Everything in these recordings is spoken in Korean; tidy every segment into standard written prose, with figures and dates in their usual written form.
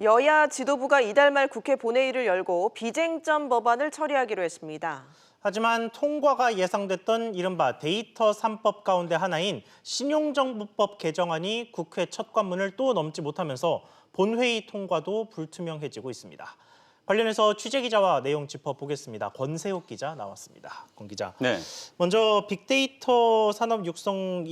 여야 지도부가 이달 말 국회 본회의를 열고 비쟁점 법안을 처리하기로 했습니다. 하지만 통과가 예상됐던 이른바 데이터 3법 가운데 하나인 신용정보법 개정안이 국회 첫 관문을 또 넘지 못하면서 본회의 통과도 불투명해지고 있습니다. 관련해서 취재기자와 내용 짚어보겠습니다. 권세욱 기자 나왔습니다. 권 기자. 네. 먼저 빅데이터 산업 육성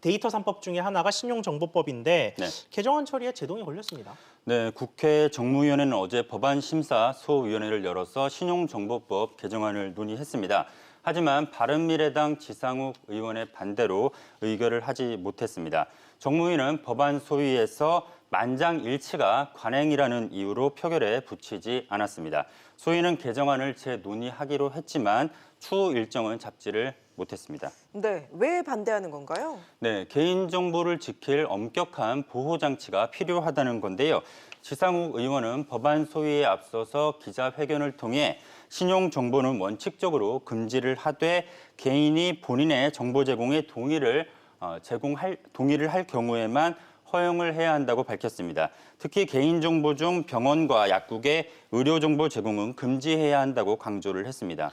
데이터 3법 중에 하나가 신용정보법인데 네. 개정안 처리에 제동이 걸렸습니다. 네, 국회 정무위원회는 어제 법안심사 소위원회를 열어서 신용정보법 개정안을 논의했습니다. 하지만 바른미래당 지상욱 의원의 반대로 의결을 하지 못했습니다. 정무위는 법안 소위에서 만장일치가 관행이라는 이유로 표결에 붙이지 않았습니다. 소위는 개정안을 재논의하기로 했지만 추후 일정은 잡지를 못했습니다. 네, 왜 반대하는 건가요? 네, 개인정보를 지킬 엄격한 보호장치가 필요하다는 건데요. 지상욱 의원은 법안 소위에 앞서서 기자회견을 통해 신용정보는 원칙적으로 금지를 하되 개인이 본인의 정보 제공에 동의를 할 경우에만 허용을 해야 한다고 밝혔습니다. 특히 개인정보 중 병원과 약국의 의료정보 제공은 금지해야 한다고 강조를 했습니다.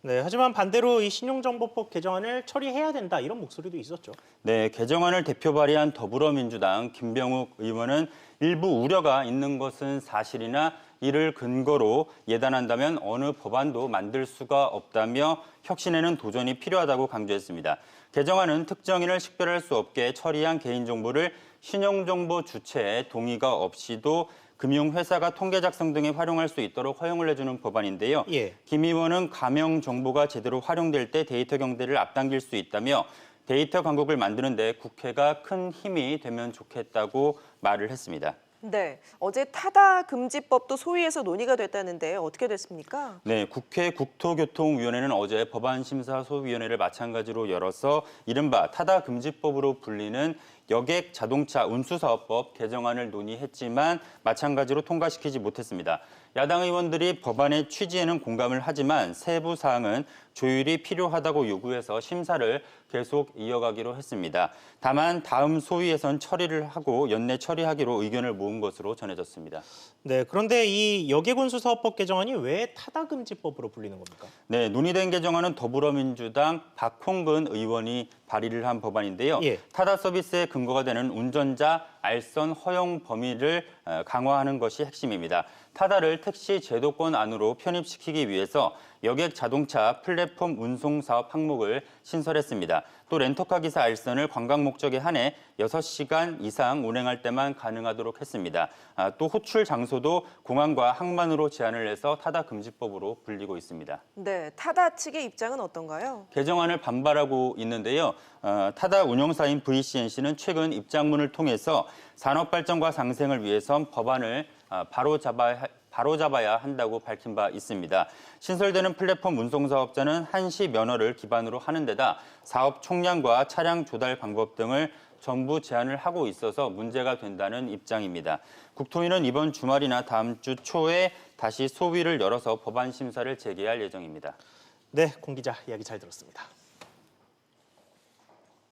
네, 하지만 반대로 이 신용정보법 개정안을 처리해야 된다 이런 목소리도 있었죠. 네, 개정안을 대표 발의한 더불어민주당 김병욱 의원은 일부 우려가 있는 것은 사실이나 이를 근거로 예단한다면 어느 법안도 만들 수가 없다며 혁신에는 도전이 필요하다고 강조했습니다. 개정안은 특정인을 식별할 수 없게 처리한 개인정보를 신용정보 주체의 동의가 없이도 금융회사가 통계 작성 등에 활용할 수 있도록 허용을 해주는 법안인데요. 예. 김 의원은 가명 정보가 제대로 활용될 때 데이터 경제를 앞당길 수 있다며 데이터 강국을 만드는 데 국회가 큰 힘이 되면 좋겠다고 말을 했습니다. 네, 어제 타다금지법도 소위에서 논의가 됐다는데 어떻게 됐습니까? 네, 국회 국토교통위원회는 어제 법안심사소위원회를 마찬가지로 열어서 이른바 타다금지법으로 불리는 여객 자동차 운수사업법 개정안을 논의했지만 마찬가지로 통과시키지 못했습니다. 야당 의원들이 법안의 취지에는 공감을 하지만 세부 사항은 조율이 필요하다고 요구해서 심사를 계속 이어가기로 했습니다. 다만 다음 소위에선 처리를 하고 연내 처리하기로 의견을 모은 것으로 전해졌습니다. 네, 그런데 이 여객운수사업법 개정안이 왜 타다금지법으로 불리는 겁니까? 네, 논의된 개정안은 더불어민주당 박홍근 의원이 발의를 한 법안인데요. 예. 타다 서비스의 근거가 되는 운전자 알선 허용 범위를 강화하는 것이 핵심입니다. 타다를 택시 제도권 안으로 편입시키기 위해서 여객 자동차 플랫폼 운송 사업 항목을 신설했습니다. 또 렌터카 기사 알선을 관광 목적에 한해 6시간 이상 운행할 때만 가능하도록 했습니다. 또 호출 장소도 공항과 항만으로 제한을 해서 타다 금지법으로 불리고 있습니다. 네, 타다 측의 입장은 어떤가요? 개정안을 반발하고 있는데요. 타다 운영사인 VCNC는 최근 입장문을 통해서 산업 발전과 상생을 위해선 법안을 바로잡아야 한다고 밝힌 바 있습니다. 신설되는 플랫폼 운송사업자는 한시 면허를 기반으로 하는 데다 사업 총량과 차량 조달 방법 등을 전부 제한을 하고 있어서 문제가 된다는 입장입니다. 국토위는 이번 주말이나 다음 주 초에 다시 소위를 열어서 법안 심사를 재개할 예정입니다. 네, 공 기자 이야기 잘 들었습니다.